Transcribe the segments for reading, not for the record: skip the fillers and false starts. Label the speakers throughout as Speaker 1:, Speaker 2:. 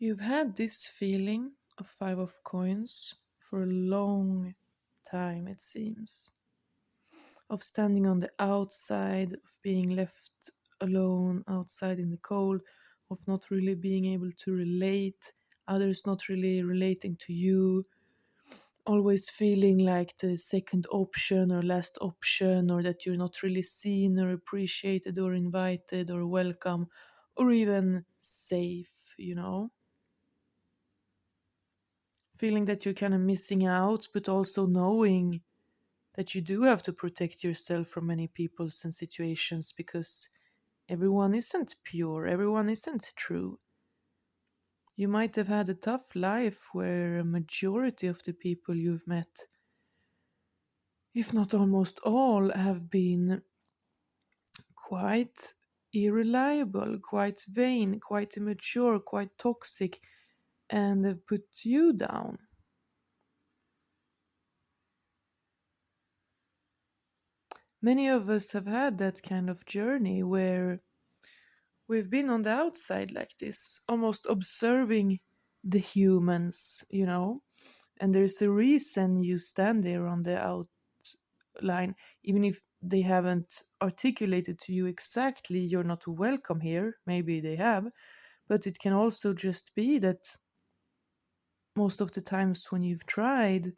Speaker 1: You've had this feeling of Five of Coins for a long time, it seems. Of standing on the outside, of being left alone outside in the cold, of not really being able to relate, others not really relating to you, always feeling like the second option or last option, or that you're not really seen or appreciated or invited or welcome or even safe. Feeling that you're kind of missing out, but also knowing that you do have to protect yourself from many peoples and situations because everyone isn't pure, everyone isn't true. You might have had a tough life where a majority of the people you've met, if not almost all, have been quite irreliable, quite vain, quite immature, quite toxic, and have put you down. Many of us have had that kind of journey where we've been on the outside like this, almost observing the humans. And there's a reason you stand there on the outline, even if they haven't articulated to you exactly you're not welcome here. Maybe they have, but it can also just be that most of the times when you've tried,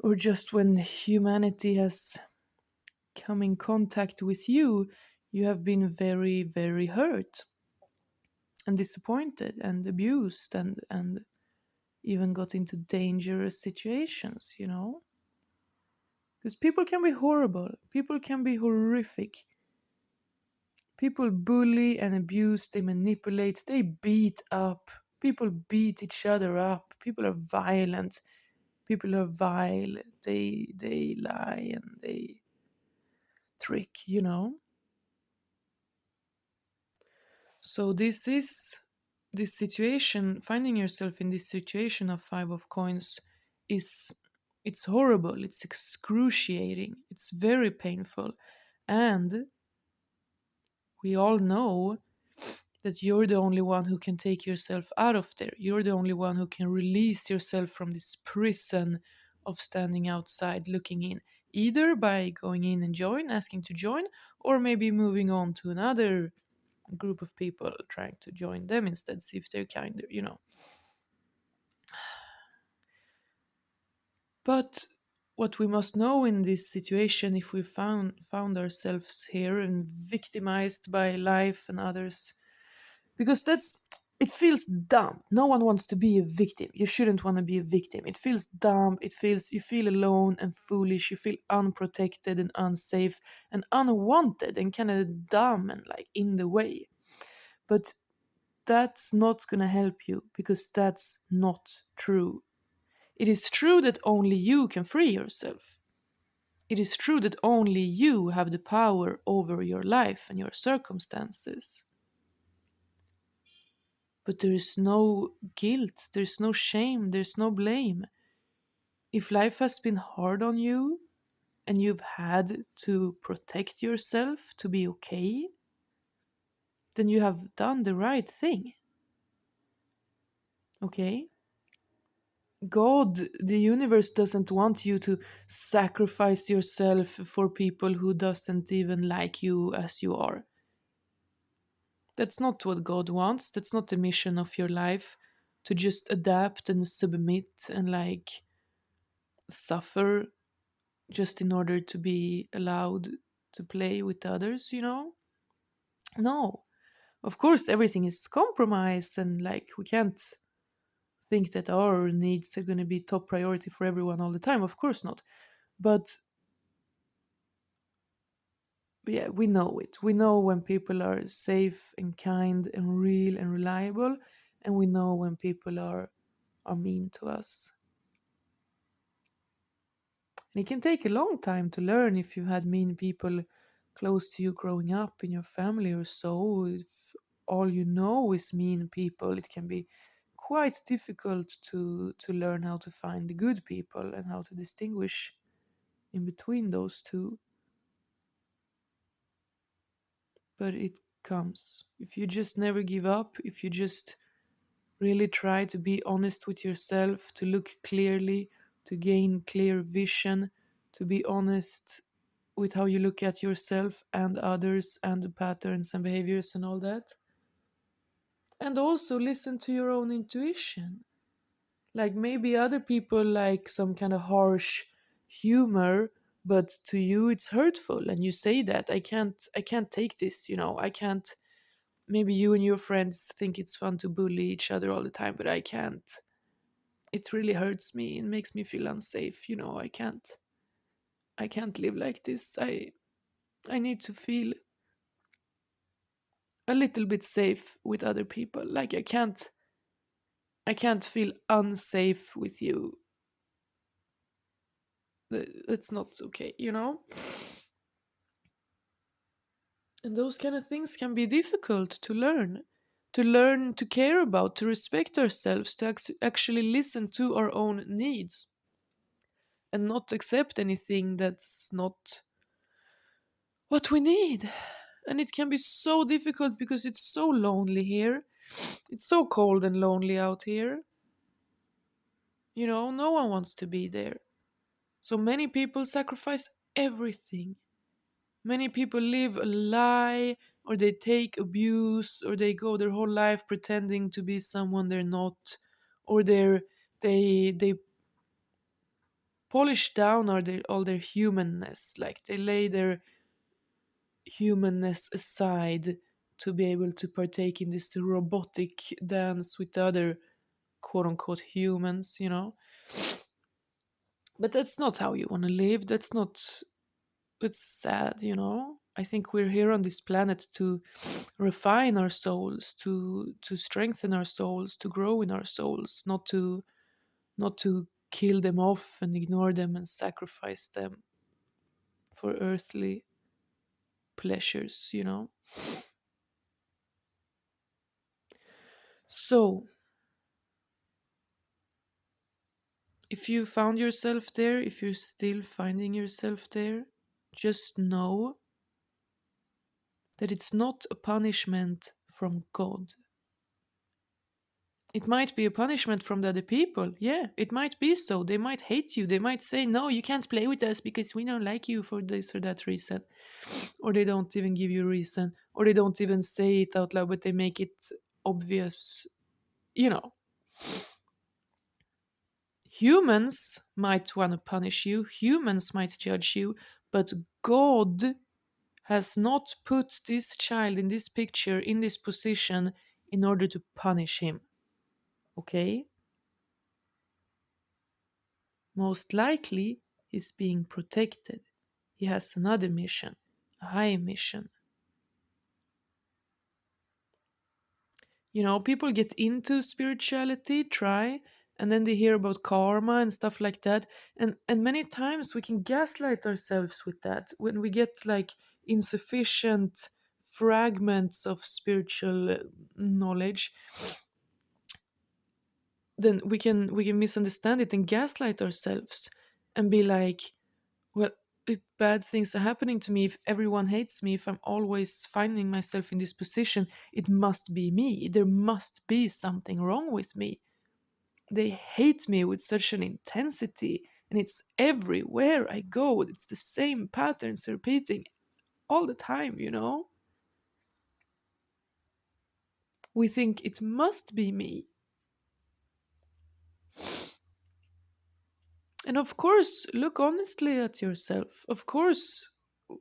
Speaker 1: or just when humanity has come in contact with you, you have been very, very hurt and disappointed and abused and even got into dangerous situations. Because people can be horrible, people can be horrific. People bully and abuse, they manipulate, they beat up. People beat each other up. People are violent. People are vile. They lie and they trick. So this situation, finding yourself in this situation of Five of Coins is it's horrible, it's excruciating, it's very painful. And we all know that you're the only one who can take yourself out of there. You're the only one who can release yourself from this prison of standing outside looking in, either by going in and asking to join, or maybe moving on to another group of people trying to join them instead, see if they're kinder. But what we must know in this situation, if we found ourselves here and victimized by life and others, because it feels dumb. No one wants to be a victim. You shouldn't want to be a victim. It feels dumb. You feel alone and foolish. You feel unprotected and unsafe and unwanted and kind of dumb and like in the way. But that's not going to help you because that's not true. It is true that only you can free yourself. It is true that only you have the power over your life and your circumstances. But there is no guilt, there's no shame, there's no blame. If life has been hard on you and you've had to protect yourself to be okay, then you have done the right thing. Okay? God, the universe doesn't want you to sacrifice yourself for people who doesn't even like you as you are. That's not what God wants. That's not the mission of your life, to just adapt and submit and like suffer just in order to be allowed to play with others. No. Of course everything is compromise and like we can't think that our needs are going to be top priority for everyone all the time. Of course not. But yeah, we know it. We know when people are safe and kind and real and reliable, and we know when people are mean to us. And it can take a long time to learn if you've had mean people close to you growing up in your family or so. If all you know is mean people, it can be quite difficult to learn how to find the good people and how to distinguish in between those two. But it comes. If you just never give up, if you just Really try to be honest with yourself, to look clearly, to gain clear vision, to be honest with how you look at yourself and others and the patterns and behaviors and all that. And also listen to your own intuition. Like maybe other people like some kind of harsh humor, but to you it's hurtful and you say that I can't take this, I can't. Maybe you and your friends think it's fun to bully each other all the time, but I can't. It really hurts me and makes me feel unsafe, I can't live like this. I need to feel a little bit safe with other people. Like I can't feel unsafe with you. That's not okay. And those kind of things can be difficult to learn to care about, to respect ourselves, to actually listen to our own needs and not accept anything that's not what we need. And it can be so difficult because it's so lonely here. It's so cold and lonely out here. No one wants to be there. So many people sacrifice everything. Many people live a lie, or they take abuse, or they go their whole life pretending to be someone they're not, or they polish down all their humanness, like they lay their humanness aside to be able to partake in this robotic dance with other quote unquote humans. But that's not how you want to live. It's sad. I think we're here on this planet to refine our souls, to strengthen our souls, to grow in our souls, not to kill them off and ignore them and sacrifice them for earthly pleasures. So, if you found yourself there, if you're still finding yourself there, just know that it's not a punishment from God. It might be a punishment from the other people. Yeah, it might be so. They might hate you. They might say, no, you can't play with us because we don't like you for this or that reason. Or they don't even give you a reason. Or they don't even say it out loud, but they make it obvious. You know, Humans might want to punish you, humans might judge you, but God has not put this child in this picture, in this position, in order to punish him. Okay? Most likely, he's being protected. He has another mission, a high mission. People get into spirituality, try, and then they hear about karma and stuff like that. And many times we can gaslight ourselves with that when we get like insufficient fragments of spiritual knowledge. Then we can misunderstand it and gaslight ourselves and be like, well, if bad things are happening to me, if everyone hates me, if I'm always finding myself in this position, it must be me. There must be something wrong with me. They hate me with such an intensity, and it's everywhere I go. It's the same patterns repeating all the time. We think it must be me. And of course, look honestly at yourself. Of course,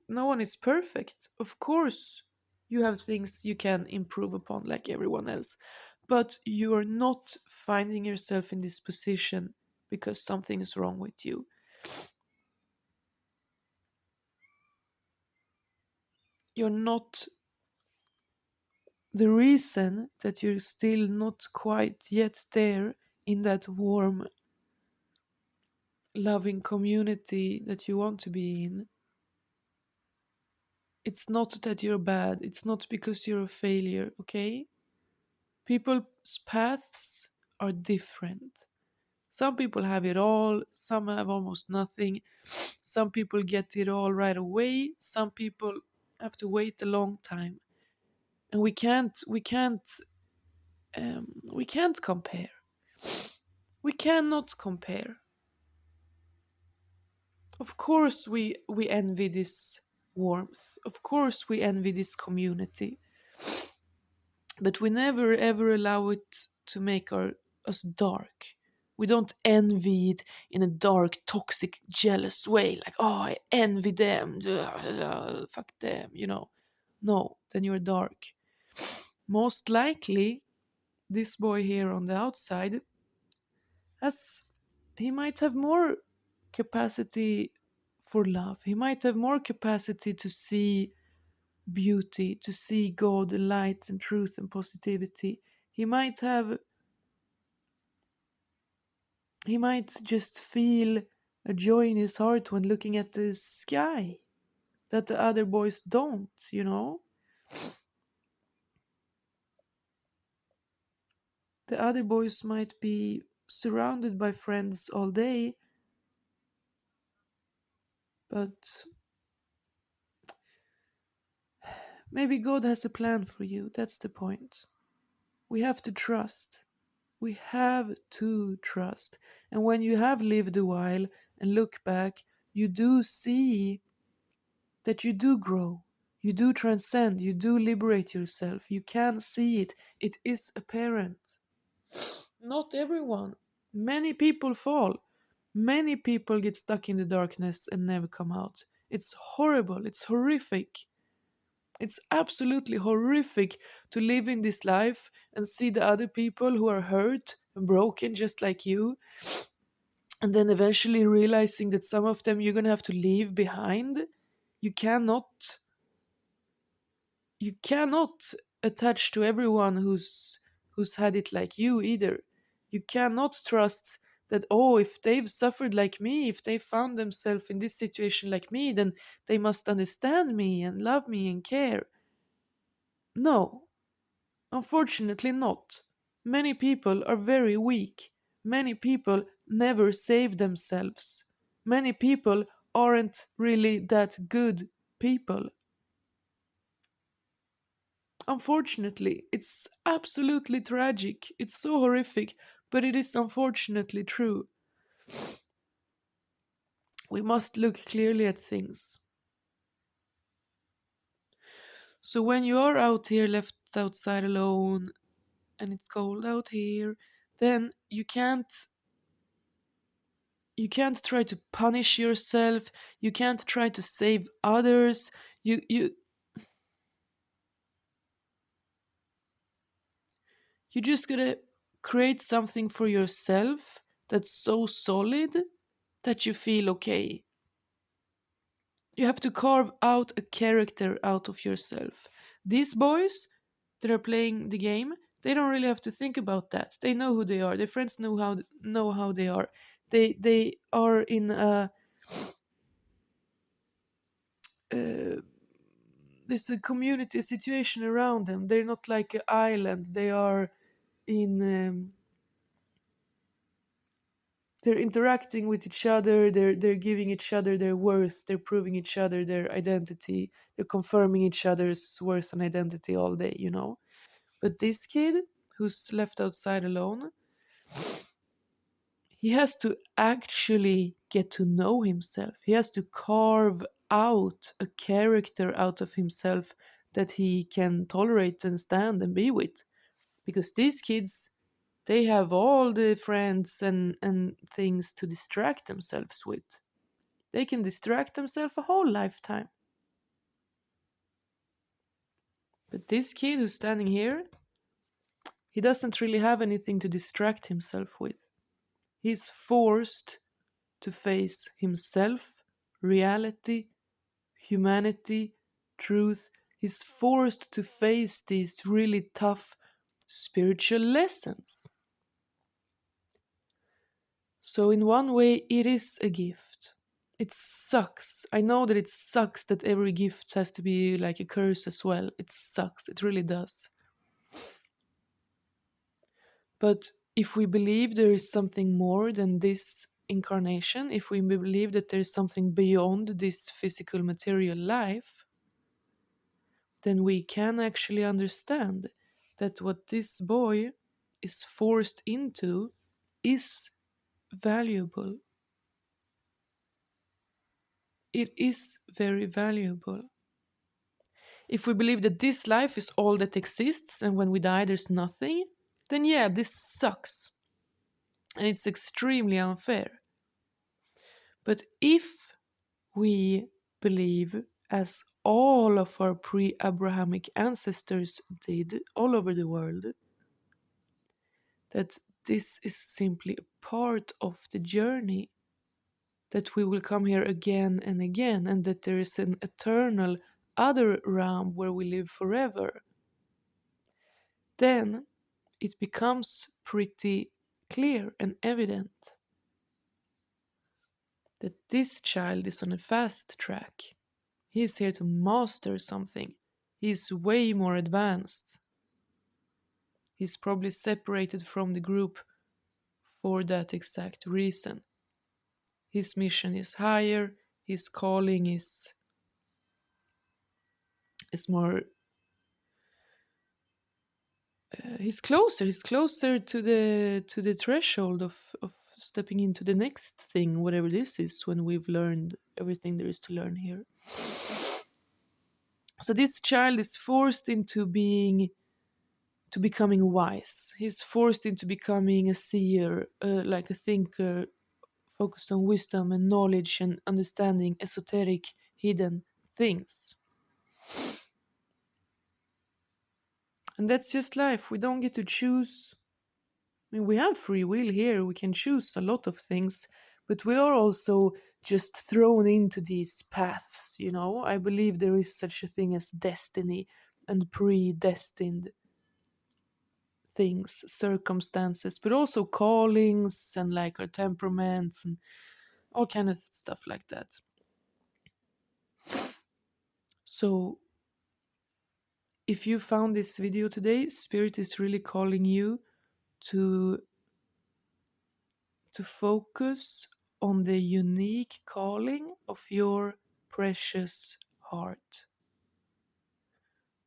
Speaker 1: no one is perfect. Of course, you have things you can improve upon like everyone else. But you're not finding yourself in this position because something is wrong with you. You're not the reason that you're still not quite yet there in that warm, loving community that you want to be in. It's not that you're bad. It's not because you're a failure, okay? People's paths are different. Some people have it all, some have almost nothing. Some people get it all right away, some people have to wait a long time. And we can't We can't compare. We cannot compare. Of course, we envy this warmth. Of course, we envy this community. But we never ever allow it to make us dark. We don't envy it in a dark, toxic, jealous way, like, oh, I envy them, fuck them, you know. No, then you're dark. Most likely, this boy here on the outside has he might have more capacity for love. He might have more capacity to see beauty, to see God, light and truth and positivity. He might have he might just feel a joy in his heart when looking at the sky that the other boys don't, you know? The other boys might be surrounded by friends all day, but maybe God has a plan for you. That's the point. We have to trust. We have to trust. And when you have lived a while and look back, you do see that you do grow. You do transcend. You do liberate yourself. You can see it. It is apparent. Not everyone. Many people fall. Many people get stuck in the darkness and never come out. It's horrible. It's horrific. It's absolutely horrific to live in this life and see the other people who are hurt and broken just like you, and then eventually realizing that some of them you're going to have to leave behind. You cannot you cannot attach to everyone who's had it like you either. You cannot trust that, oh, if they've suffered like me, if they found themselves in this situation like me, then they must understand me and love me and care. No, unfortunately not. Many people are very weak. Many people never save themselves. Many people aren't really that good people. Unfortunately, it's absolutely tragic. It's so horrific, but it is unfortunately true. We must look clearly at things. So when you are out here left outside alone and it's cold out here, then you can't try to punish yourself. You can't try to save others. You just gotta create something for yourself that's so solid that you feel okay. You have to carve out a character out of yourself. These boys that are playing the game, they don't really have to think about that. They know who they are. Their friends know how they are. They are in uh, there's a community situation around them. They're not like an island. They are in. They're interacting with each other. They're giving each other their worth. They're proving each other their identity. They're confirming each other's worth and identity all day. You know. But this kid who's left outside alone, he has to actually get to know himself. He has to carve out a character out of himself that he can tolerate and stand and be with. Because these kids, they have all the friends and things to distract themselves with. They can distract themselves a whole lifetime. But this kid who's standing here, he doesn't really have anything to distract himself with. He's forced to face himself, reality, humanity, truth. He's forced to face these really tough spiritual lessons. So, in one way, it is a gift. It sucks. I know that it sucks that every gift has to be like a curse as well. It sucks. It really does. But if we believe there is something more than this incarnation, if we believe that there is something beyond this physical material life, then we can actually understand that what this boy is forced into is valuable. It is very valuable. If we believe that this life is all that exists and when we die there's nothing, then yeah, this sucks. And it's extremely unfair. But if we believe, as all of our pre Abrahamic ancestors did all over the world, that this is simply a part of the journey, that we will come here again and again, and that there is an eternal other realm where we live forever, then it becomes pretty clear and evident that this child is on a fast track. He is here to master something. He is way more advanced. He's probably separated from the group for that exact reason. His mission is higher, his calling is more he's closer to the threshold of stepping into the next thing, whatever this is, when we've learned everything there is to learn here. So this child is forced into becoming wise. He's forced into becoming a seer, like a thinker, focused on wisdom and knowledge and understanding esoteric hidden things. And that's just life. We don't get to choose. I mean, we have free will here. We can choose a lot of things, but we are also just thrown into these paths, you know? I believe there is such a thing as destiny and predestined things, circumstances, but also callings and like our temperaments and all kind of stuff like that. So if you found this video today, Spirit is really calling you to focus on the unique calling of your precious heart.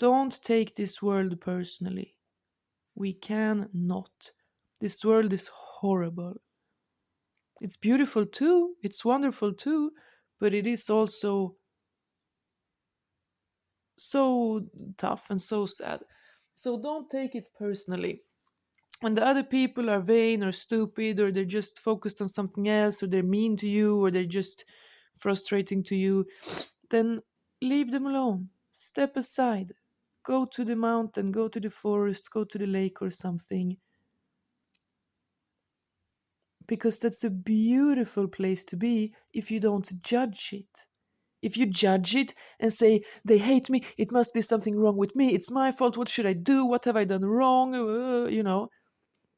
Speaker 1: Don't take this world personally. We can not. This world is horrible. It's beautiful too, it's wonderful too, but it is also so tough and so sad. So don't take it personally. When the other people are vain or stupid, or they're just focused on something else, or they're mean to you, or they're just frustrating to you, then leave them alone. Step aside. Go to the mountain, go to the forest, go to the lake or something. Because that's a beautiful place to be if you don't judge it. If you judge it and say, they hate me, it must be something wrong with me, it's my fault, what should I do, what have I done wrong,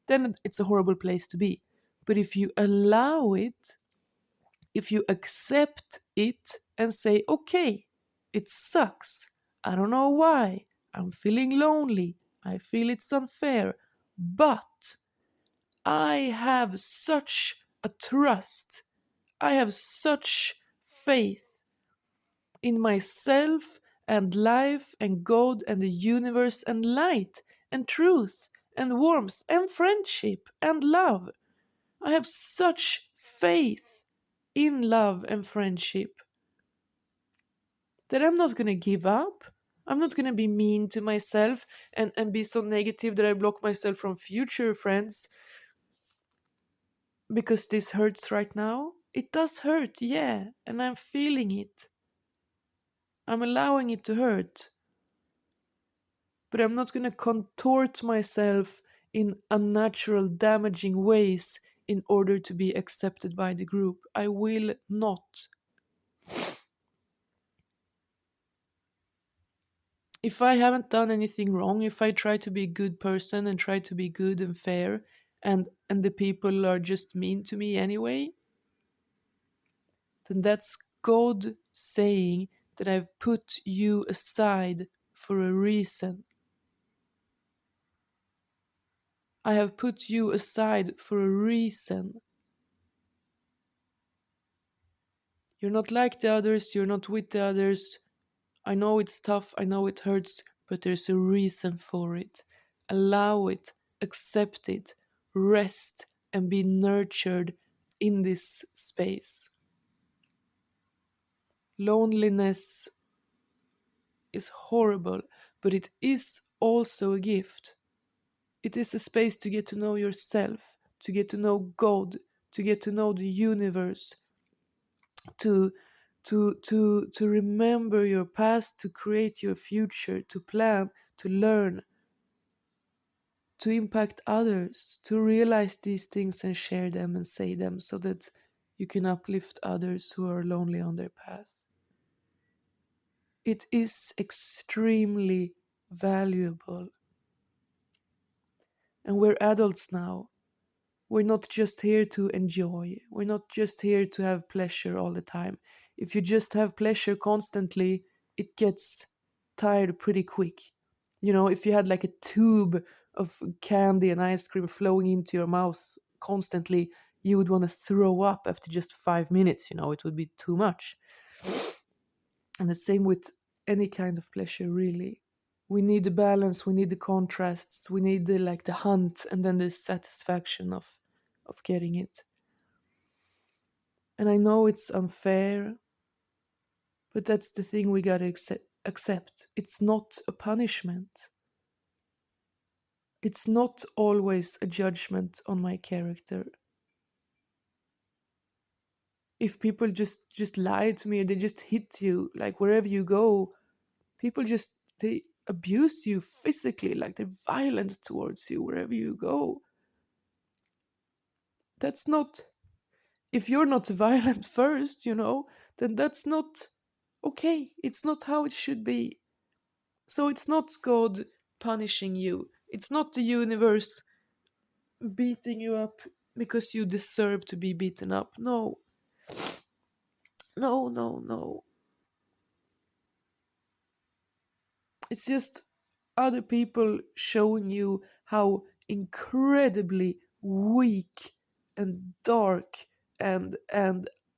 Speaker 1: then it's a horrible place to be. But if you allow it, if you accept it and say, okay, it sucks, I don't know why, I'm feeling lonely, I feel it's unfair, but I have such a trust, I have such faith in myself and life and God and the universe and light and truth and warmth and friendship and love. I have such faith in love and friendship that I'm not going to give up. I'm not going to be mean to myself and be so negative that I block myself from future friends because this hurts right now. It does hurt, yeah, and I'm feeling it. I'm allowing it to hurt. But I'm not going to contort myself in unnatural, damaging ways in order to be accepted by the group. I will not. If I haven't done anything wrong, if I try to be a good person and try to be good and fair, and the people are just mean to me anyway, then that's God saying that I've put you aside for a reason. I have put you aside for a reason. You're not like the others, you're not with the others. I know it's tough, I know it hurts, but there's a reason for it. Allow it. accept it, rest, and be nurtured in this space. Loneliness is horrible, but it is also a gift. It is a space to get to know yourself, to get to know God, to get to know the universe, to to remember your past, to create your future, to plan, to learn, to impact others, to realize these things and share them and say them so that you can uplift others who are lonely on their path. It is extremely valuable. And we're adults now. We're not just here to enjoy. We're not just here to have pleasure all the time. If you just have pleasure constantly, it gets tired pretty quick. You know, if you had like a tube of candy and ice cream flowing into your mouth constantly, you would want to throw up after just 5 minutes. You know, it would be too much. And the same with any kind of pleasure, really. We need the balance, we need the contrasts, we need the like the hunt and then the satisfaction of getting it. And I know it's unfair, but that's the thing we gotta accept. It's not a punishment. It's not always a judgment on my character. If people just lie to me, they just hit you, like wherever you go, people just they abuse you physically, like they're violent towards you wherever you go. That's not, if you're not violent first, then that's not okay. It's not how it should be. So it's not God punishing you. It's not the universe beating you up because you deserve to be beaten up. No. No, no, no. It's just other people showing you how incredibly weak and dark and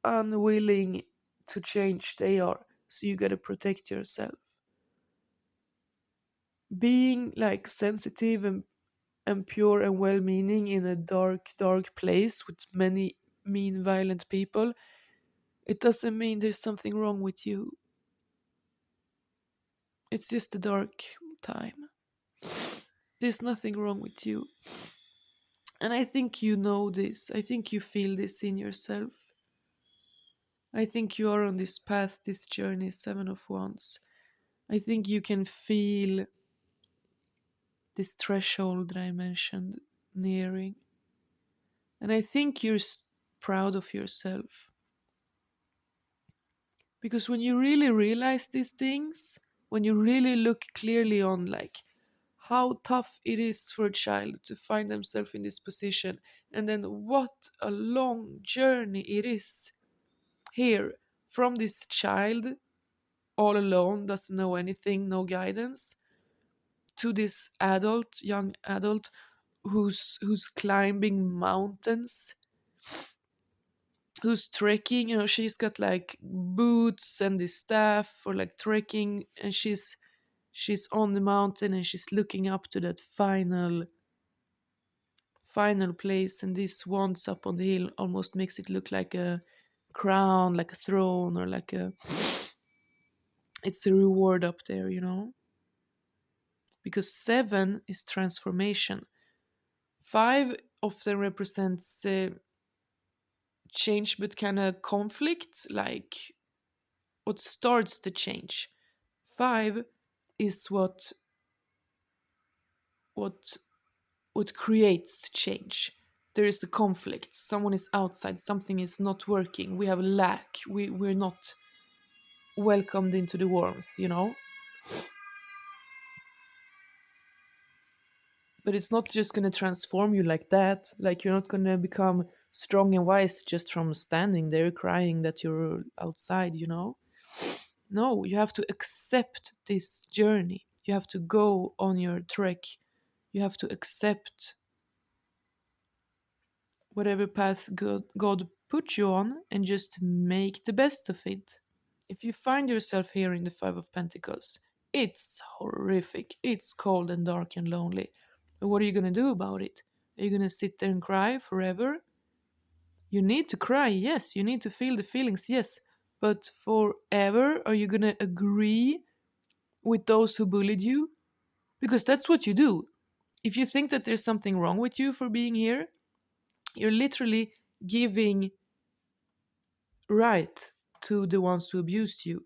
Speaker 1: unwilling to change they are. So you gotta protect yourself. Being like sensitive and pure and well meaning in a dark place with many mean, violent people, it doesn't mean there's something wrong with you. It's just a dark time. There's nothing wrong with you. And I think you know this. I think you feel this in yourself. I think you are on this path, this journey, Seven of Wands. I think you can feel this threshold that I mentioned nearing. And I think you're proud of yourself. Because when you really realize these things, when you really look clearly on like how tough it is for a child to find themselves in this position, and then what a long journey it is here from this child all alone, doesn't know anything, no guidance, to this adult, young adult who's climbing mountains, who's trekking. She's got like boots and this staff for like trekking, and she's on the mountain and she's looking up to that final place, and these wands up on the hill almost makes it look like a crown, like a throne, or like a it's a reward up there, because 7 is transformation. 5 often represents change, but kind of conflict, like what starts the change. 5 is what what creates change. There is a conflict. Someone is outside. Something is not working. We have a lack. We're not welcomed into the warmth. But it's not just going to transform you like that. Like, you're not going to become strong and wise just from standing there crying that you're outside. No, you have to accept this journey. You have to go on your trek. You have to accept whatever path God put you on and just make the best of it. If you find yourself here in the Five of Pentacles, it's horrific. It's cold and dark and lonely. What are you going to do about it? Are you going to sit there and cry forever? You need to cry, yes. You need to feel the feelings, yes. But forever, are you going to agree with those who bullied you? Because that's what you do. If you think that there's something wrong with you for being here, you're literally giving right to the ones who abused you.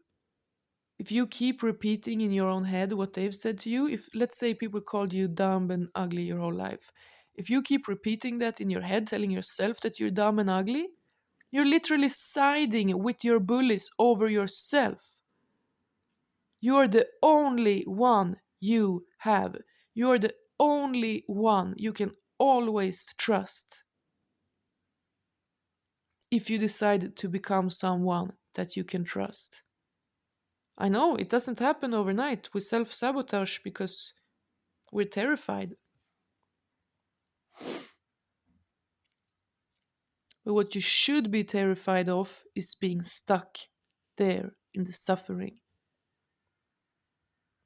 Speaker 1: If you keep repeating in your own head what they've said to you, if let's say people called you dumb and ugly your whole life, if you keep repeating that in your head, telling yourself that you're dumb and ugly, you're literally siding with your bullies over yourself. You're the only one you have. You're the only one you can always trust if you decide to become someone that you can trust. I know it doesn't happen overnight. We self sabotage because we're terrified. But what you should be terrified of is being stuck there in the suffering.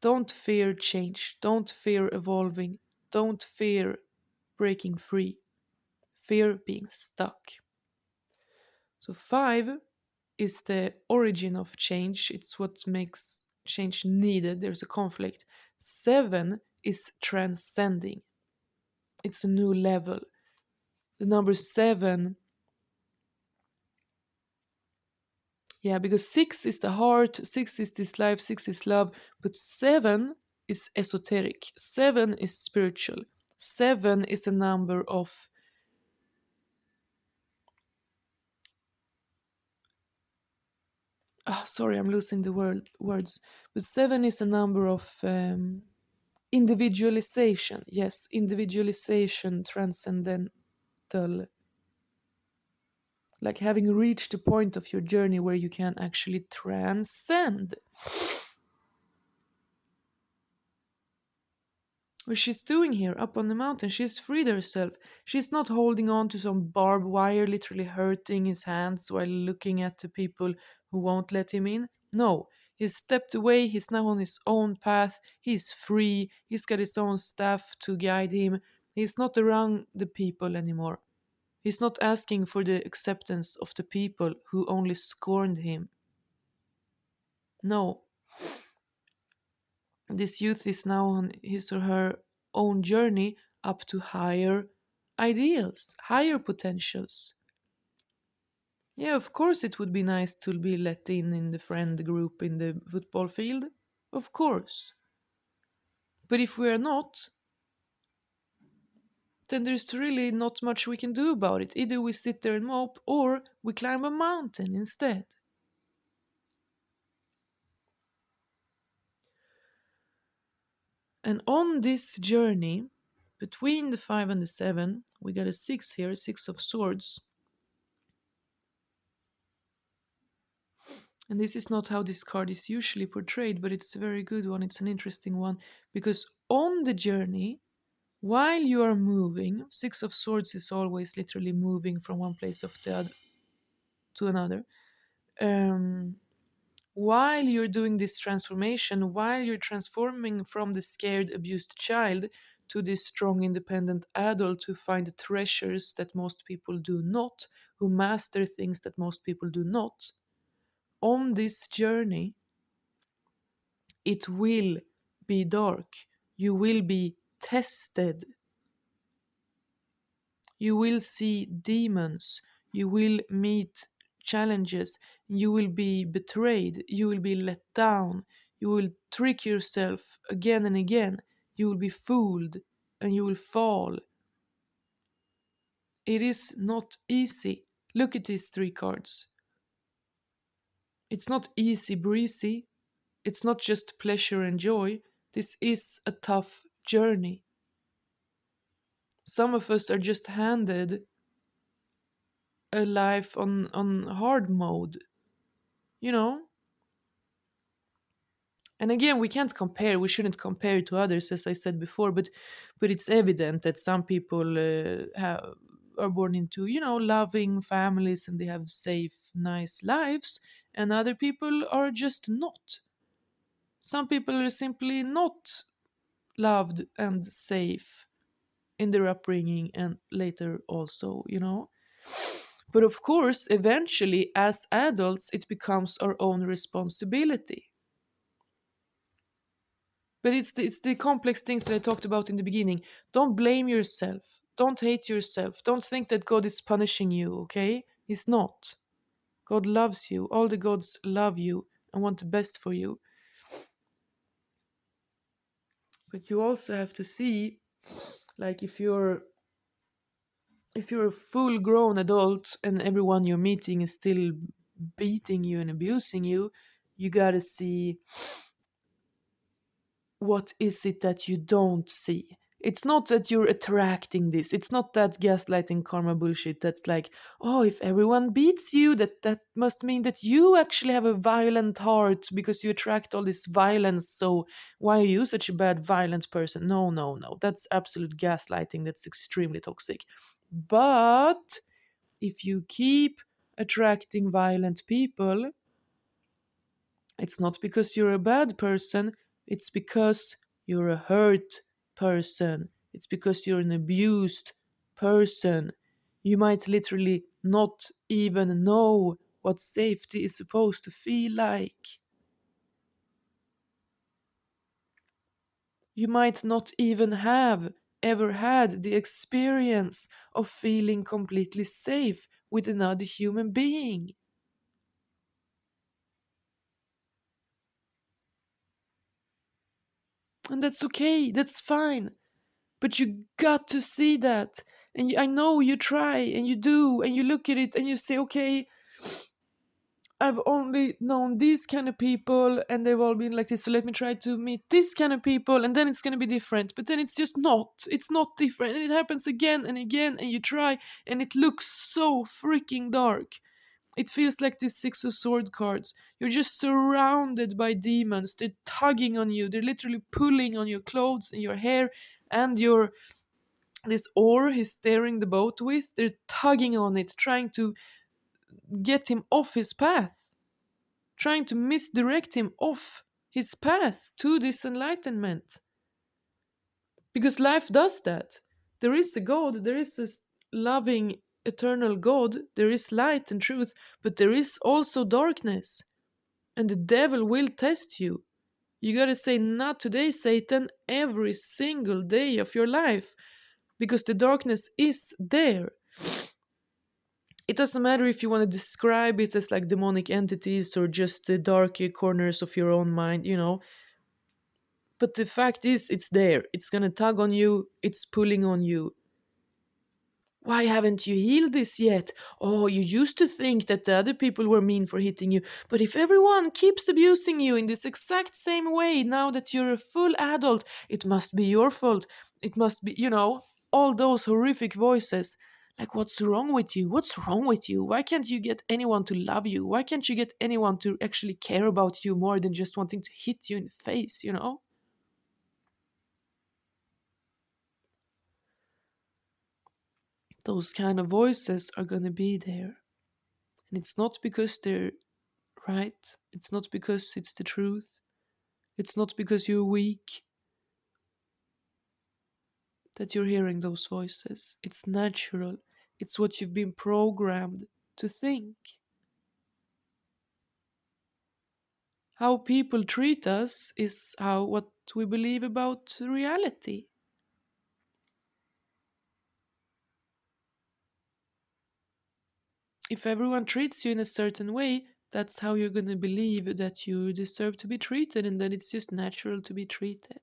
Speaker 1: Don't fear change. Don't fear evolving. Don't fear breaking free. Fear being stuck. So, 5 is the origin of change. It's what makes change needed. There's a conflict. 7 is transcending, it's a new level. The number 7, yeah, because 6 is the heart, 6 is this life, 6 is love, but 7 is esoteric, 7 is spiritual, 7 is a number of sorry, I'm losing the words, but 7 is a number of individualization. Yes, individualization, transcendental, like having reached a point of your journey where you can actually transcend. What she's doing here up on the mountain, she's freed herself. She's not holding on to some barbed wire, literally hurting his hands while looking at the people who won't let him in. No, he's stepped away, he's now on his own path, he's free, he's got his own staff to guide him. He's not around the people anymore. He's not asking for the acceptance of the people who only scorned him. No, this youth is now on his or her own journey up to higher ideals, higher potentials. Yeah, of course, it would be nice to be let in the friend group in the football field. Of course. But if we are not, then there's really not much we can do about it. Either we sit there and mope or we climb a mountain instead. And on this journey, between the 5 and the 7, we got a 6 here, 6 of swords. And this is not how this card is usually portrayed, but it's a very good one. It's an interesting one because on the journey, while you are moving, 6 of swords is always literally moving from one place of the other to another. While you're doing this transformation, while you're transforming from the scared, abused child to this strong, independent adult who find treasures that most people do not, who master things that most people do not, on this journey, it will be dark. You will be tested. You will see demons. You will meet challenges. You will be betrayed. You will be let down. You will trick yourself again and again. You will be fooled and you will fall. It is not easy. Look at these 3 cards. It's not easy breezy. It's not just pleasure and joy. This is a tough journey. Some of us are just handed a life on hard mode, you know? And again, we can't compare. We shouldn't compare to others, as I said before. But it's evident that some people are born into, loving families and they have safe, nice lives, and other people are just not. Some people are simply not loved and safe. in their upbringing and later also, you know. But of course, eventually, as adults, it becomes our own responsibility. But it's the complex things that I talked about in the beginning. Don't blame yourself. Don't hate yourself. Don't think that God is punishing you, okay? He's not. God loves you. All the gods love you and want the best for you. But you also have to see, like, if you're a full grown adult and everyone you're meeting is still beating you and abusing you, you gotta see what is it that you don't see. It's not that you're attracting this. It's not that gaslighting karma bullshit that's like, oh, if everyone beats you, that must mean that you actually have a violent heart because you attract all this violence. So why are you such a bad, violent person? No, no, no. That's absolute gaslighting. That's extremely toxic. But if you keep attracting violent people, it's not because you're a bad person, it's because you're a hurt person. It's because you're an abused person. You might literally not even know what safety is supposed to feel like. You might not even have ever had the experience of feeling completely safe with another human being. And that's okay, that's fine. But you got to see that. And I know you try and you do and you look at it and you say, okay, I've only known these kind of people and they've all been like this. So let me try to meet this kind of people and then it's going to be different. But then it's just not. It's not different. And it happens again and again and you try and it looks so freaking dark. It feels like this Six of Swords cards. You're just surrounded by demons. They're tugging on you. They're literally pulling on your clothes and your hair and your this oar he's steering the boat with. They're tugging on it, trying to get him off his path, trying to misdirect him off his path to this enlightenment. Because life does that. There is a God, there is a loving, eternal God, there is light and truth, but there is also darkness. And the devil will test you. You gotta say, not today, Satan, every single day of your life. Because the darkness is there. It doesn't matter if you want to describe it as like demonic entities or just the dark corners of your own mind, you know. But the fact is, it's there. It's gonna tug on you, it's pulling on you. Why haven't you healed this yet? Oh, you used to think that the other people were mean for hitting you. But if everyone keeps abusing you in this exact same way now that you're a full adult, it must be your fault. It must be, you know, all those horrific voices. Like, what's wrong with you? What's wrong with you? Why can't you get anyone to love you? Why can't you get anyone to actually care about you more than just wanting to hit you in the face, you know? Those kind of voices are gonna be there. And it's not because they're right. It's not because it's the truth. It's not because you're weak that you're hearing those voices. It's natural. It's what you've been programmed to think. How people treat us is how what we believe about reality. If everyone treats you in a certain way, that's how you're going to believe that you deserve to be treated and that it's just natural to be treated.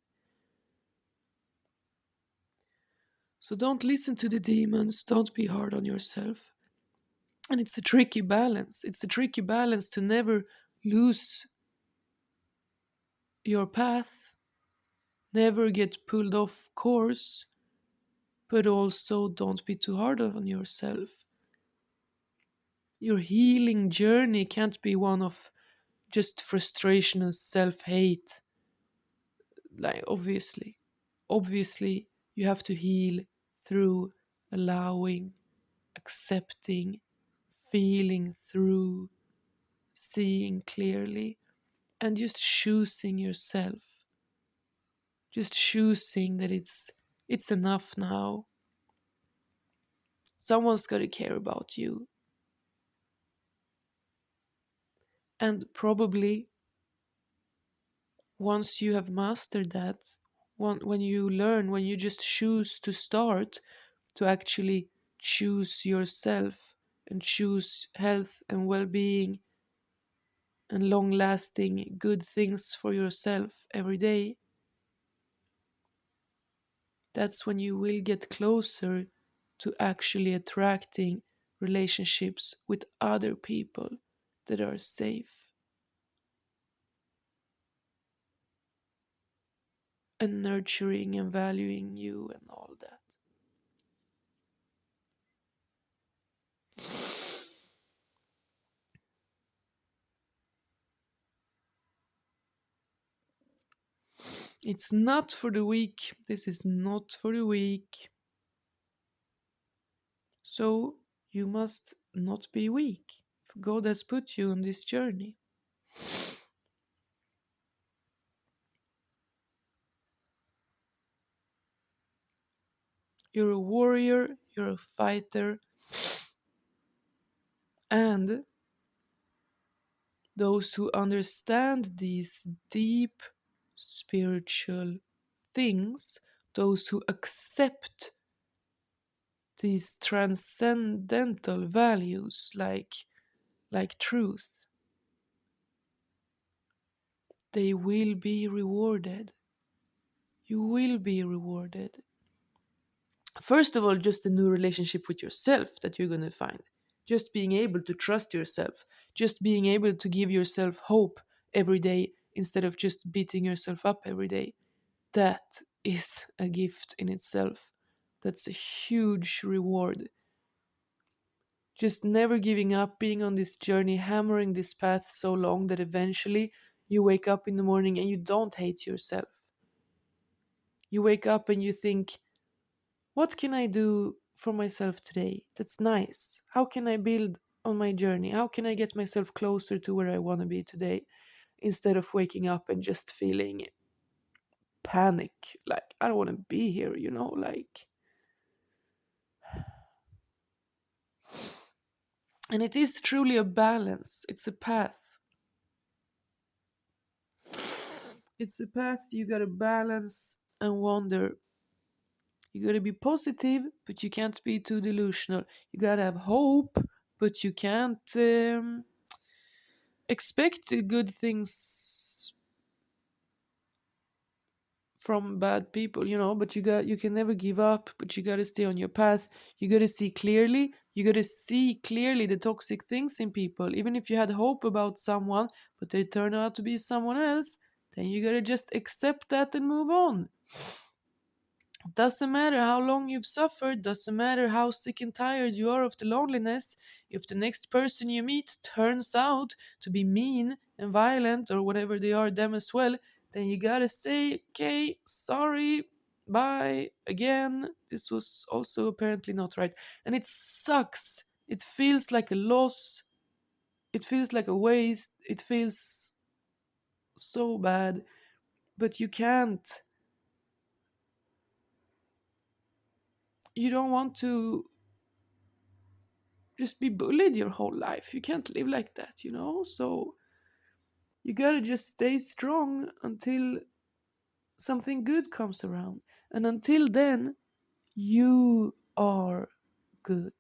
Speaker 1: So don't listen to the demons, don't be hard on yourself. And it's a tricky balance. It's a tricky balance to never lose your path, never get pulled off course, but also don't be too hard on yourself. Your healing journey can't be one of just frustration and self hate. Like, obviously, you have to heal through allowing, accepting, feeling through, seeing clearly, and just choosing yourself. Just choosing that it's It's enough now. Someone's got to care about you. And probably once you have mastered that, when you learn, when you just choose to start to actually choose yourself and choose health and well being and long lasting good things for yourself every day, that's when you will get closer to actually attracting relationships with other people that are safe and nurturing and valuing you and all that. It's not for the weak. This is not for the weak. So you must not be weak. God has put you on this journey. You're a warrior, you're a fighter, and those who understand these deep spiritual things, those who accept these transcendental values like truth, they will be rewarded. You will be rewarded. First of all, just a new relationship with yourself that you're going to find. Just being able to trust yourself, just being able to give yourself hope every day instead of just beating yourself up every day. That is a gift in itself. That's a huge reward. Just never giving up, being on this journey, hammering this path so long that eventually you wake up in the morning and you don't hate yourself. You wake up and you think, what can I do for myself today that's nice? How can I build on my journey? How can I get myself closer to where I want to be today? Instead of waking up and just feeling panic, like, I don't want to be here, like. And it is truly a balance, it's a path. It's a path you gotta balance and wander. You gotta be positive, but you can't be too delusional. You gotta have hope, but you can't expect good things from bad people, but you can never give up, but you got to stay on your path. You got to see clearly. You got to see clearly the toxic things in people. Even if you had hope about someone, but they turn out to be someone else, then you got to just accept that and move on. Doesn't matter how long you've suffered, doesn't matter how sick and tired you are of the loneliness. If the next person you meet turns out to be mean and violent or whatever they are, them as well, then you gotta say, okay, sorry, bye, again. This was also apparently not right. And it sucks. It feels like a loss. It feels like a waste. It feels so bad. But you can't. You don't want to just be bullied your whole life. You can't live like that. So you gotta just stay strong until something good comes around. And until then, you are good.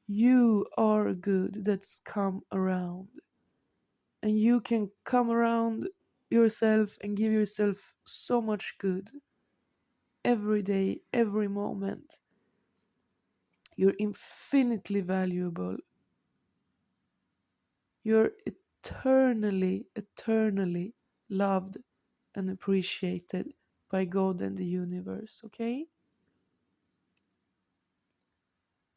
Speaker 1: You are good that's come around. And you can come around yourself and give yourself so much good every day, every moment. You're infinitely valuable. You're eternally, eternally loved and appreciated by God and the universe, okay?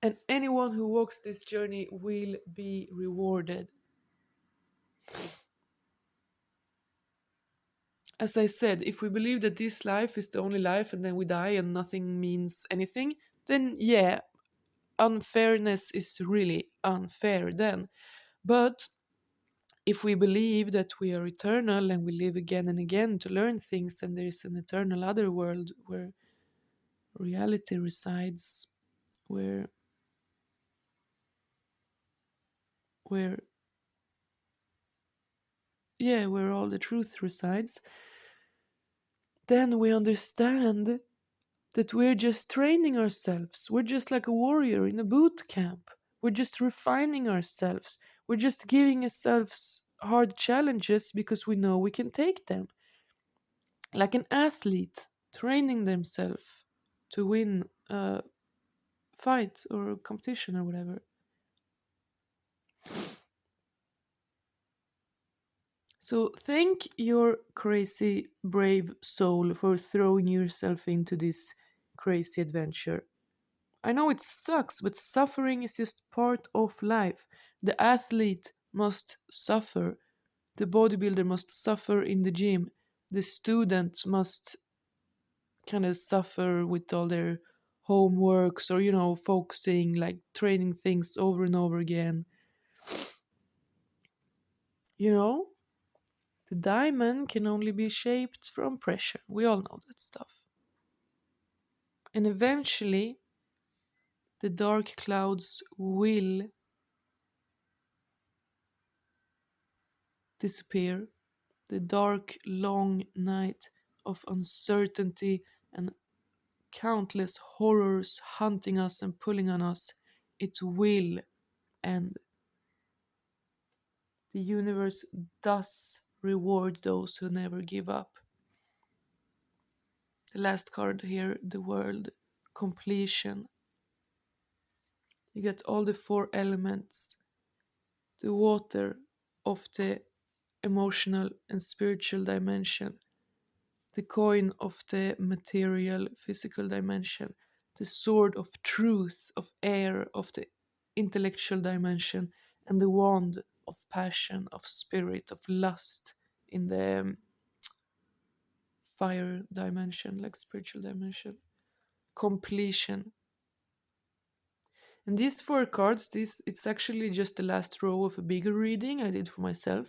Speaker 1: And anyone who walks this journey will be rewarded. As I said, if we believe that this life is the only life and then we die and nothing means anything, then yeah, unfairness is really unfair then. But if we believe that we are eternal and we live again and again to learn things and there is an eternal other world where reality resides, where where yeah, where all the truth resides, then we understand that we're just training ourselves. We're just like a warrior in a boot camp. We're just refining ourselves. We're just giving ourselves hard challenges because we know we can take them. Like an athlete training themselves to win a fight or a competition or whatever. So thank your crazy, brave soul for throwing yourself into this crazy adventure. I know it sucks, but suffering is just part of life. The athlete must suffer. The bodybuilder must suffer in the gym. The student must kind of suffer with all their homeworks or, focusing, like training things over and over again. You know, the diamond can only be shaped from pressure. We all know that stuff. And eventually, the dark clouds will disappear. The dark, long night of uncertainty and countless horrors hunting us and pulling on us, it will end. The universe does reward those who never give up. The last card here, the world, completion. You get all the four elements, the water of the emotional and spiritual dimension, the coin of the material physical dimension, the sword of truth, of air, of the intellectual dimension, and the wand of passion, of spirit, of lust in the fire dimension, like spiritual dimension. Completion. And these four cards, this it's actually just the last row of a bigger reading I did for myself.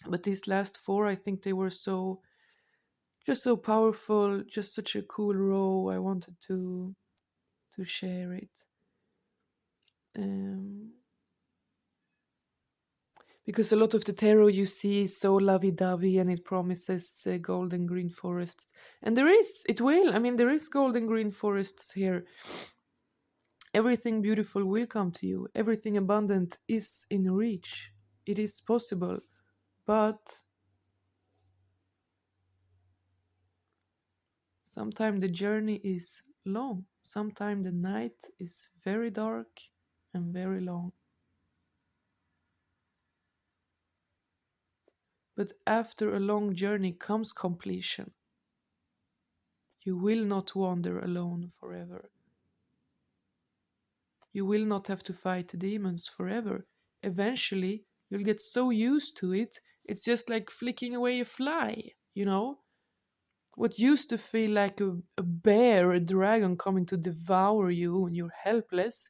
Speaker 1: But these last four, I think they were just so powerful, just such a cool row. I wanted to share it. Um, because a lot of the tarot you see is so lovey-dovey and it promises golden green forests. And it will. I mean, there is golden green forests here. Everything beautiful will come to you. Everything abundant is in reach. It is possible. But sometimes the journey is long. Sometimes the night is very dark and very long. But after a long journey comes completion. You will not wander alone forever. You will not have to fight demons forever. Eventually, you'll get so used to it, it's just like flicking away a fly, you know? What used to feel like a bear, a dragon coming to devour you when you're helpless,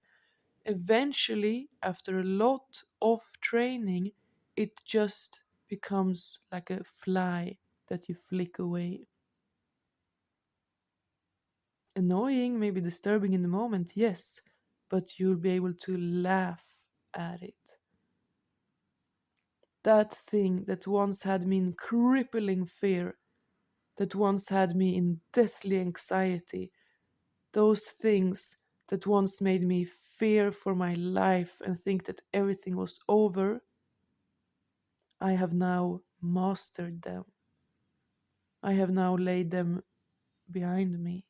Speaker 1: eventually, after a lot of training, it just becomes like a fly that you flick away. Annoying, maybe disturbing in the moment, yes, but you'll be able to laugh at it. That thing that once had me in crippling fear, that once had me in deathly anxiety, those things that once made me fear for my life and think that everything was over, I have now mastered them. I have now laid them behind me.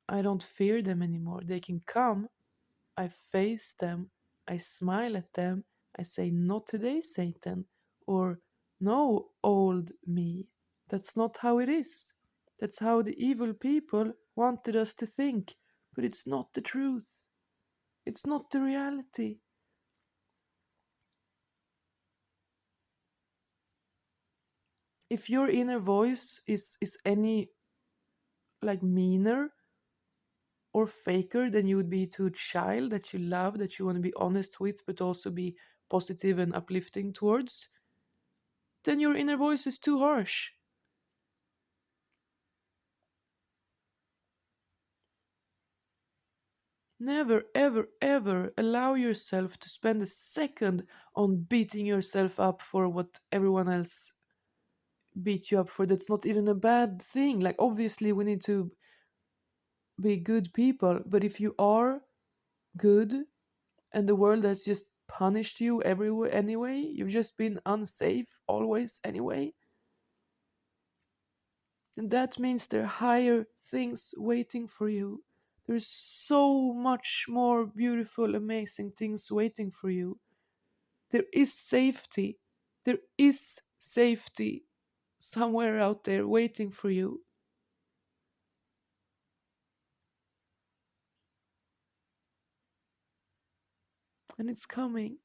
Speaker 1: I don't fear them anymore. They can come. I face them. I smile at them. I say, "Not today, Satan." Or, "No, old me. That's not how it is. That's how the evil people wanted us to think. But it's not the truth. It's not the reality." If your inner voice is any like meaner or faker than you would be to a child that you love, that you want to be honest with, but also be positive and uplifting towards, then your inner voice is too harsh. Never, ever, ever allow yourself to spend a second on beating yourself up for what everyone else beat you up for. That's not even a bad thing. Like, obviously, we need to be good people, but if you are good and the world has just punished you everywhere anyway, you've just been unsafe always anyway, and that means there are higher things waiting for you. There's so much more beautiful, amazing things waiting for you. There is safety. There is safety somewhere out there waiting for you. And it's coming.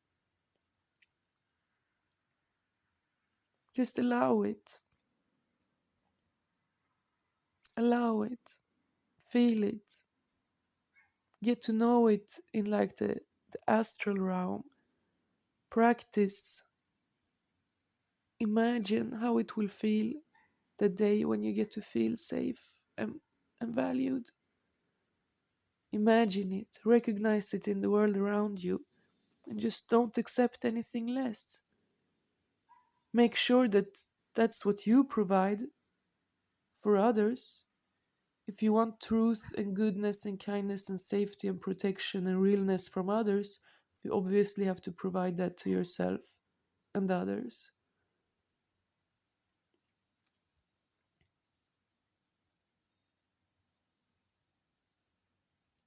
Speaker 1: Just allow it. Allow it. Feel it. Get to know it in like the astral realm. Practice. Imagine how it will feel the day when you get to feel safe and valued. Imagine it. Recognize it in the world around you. And just don't accept anything less. Make sure that that's what you provide for others. If you want truth and goodness and kindness and safety and protection and realness from others, you obviously have to provide that to yourself and others.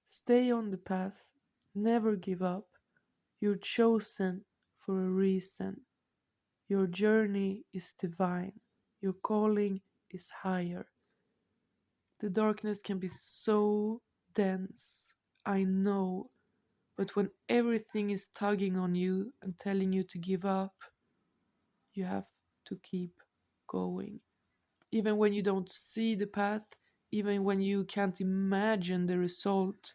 Speaker 1: Stay on the path. Never give up. You're chosen for a reason. Your journey is divine. Your calling is higher. The darkness can be so dense, I know, but when everything is tugging on you and telling you to give up, you have to keep going. Even when you don't see the path, even when you can't imagine the result,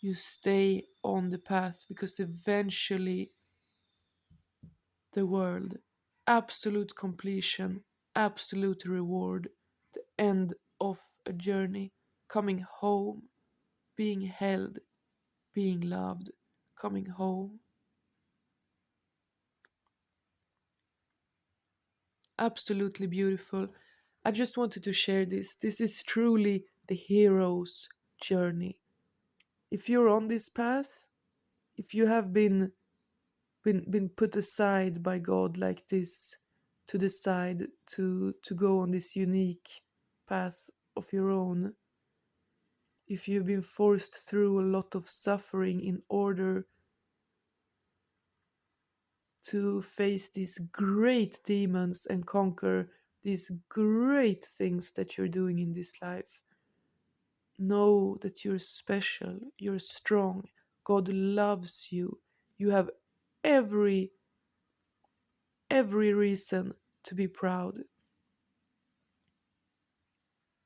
Speaker 1: you stay on the path because eventually the world, absolute completion, absolute reward, the end of a journey, coming home, being held, being loved, coming home. Absolutely beautiful. I just wanted to share this. This is truly the hero's journey. If you're on this path, if you have been put aside by God like this to decide to go on this unique path of your own, if you've been forced through a lot of suffering in order to face these great demons and conquer these great things that you're doing in this life, know that you're special, you're strong, God loves you, you have every every reason to be proud.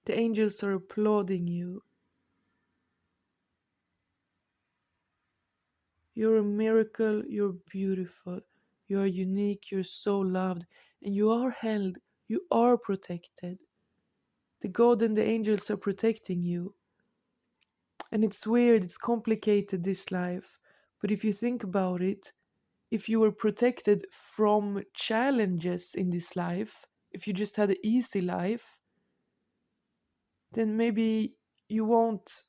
Speaker 1: The angels are applauding you. You're a miracle, you're beautiful, you are unique, you're so loved, and you are held, you are protected. The God and the angels are protecting you. And it's weird, it's complicated, this life. But if you think about it, if you were protected from challenges in this life, if you just had an easy life, then maybe you won't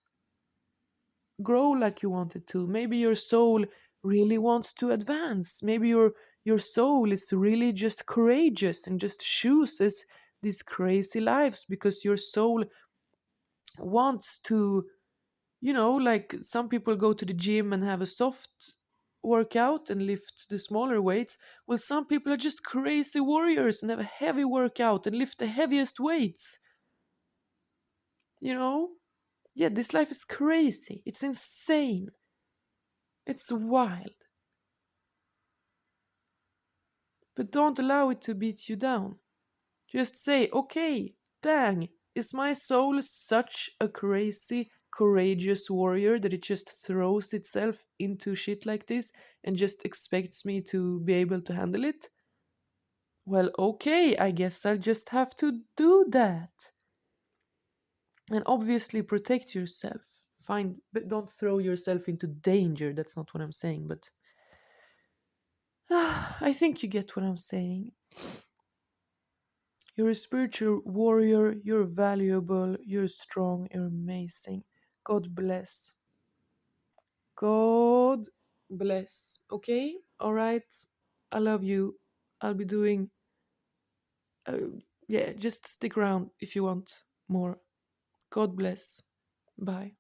Speaker 1: grow like you wanted to. Maybe your soul really wants to advance. Maybe your soul is really just courageous and just chooses these crazy lives because your soul wants to, like some people go to the gym and have a soft workout and lift the smaller weights. Well, some people are just crazy warriors and have a heavy workout and lift the heaviest weights. You know? Yeah, this life is crazy. It's insane. It's wild. But don't allow it to beat you down. Just say, okay, dang, is my soul such a crazy, courageous warrior that it just throws itself into shit like this and just expects me to be able to handle it? Well, okay, I guess I'll just have to do that. And obviously protect yourself. Find, but don't throw yourself into danger. That's not what I'm saying, but I think you get what I'm saying. You're a spiritual warrior, you're valuable, you're strong, you're amazing. God bless. God bless. Okay? All right. I love you. I'll be doing, yeah, just stick around if you want more. God bless. Bye.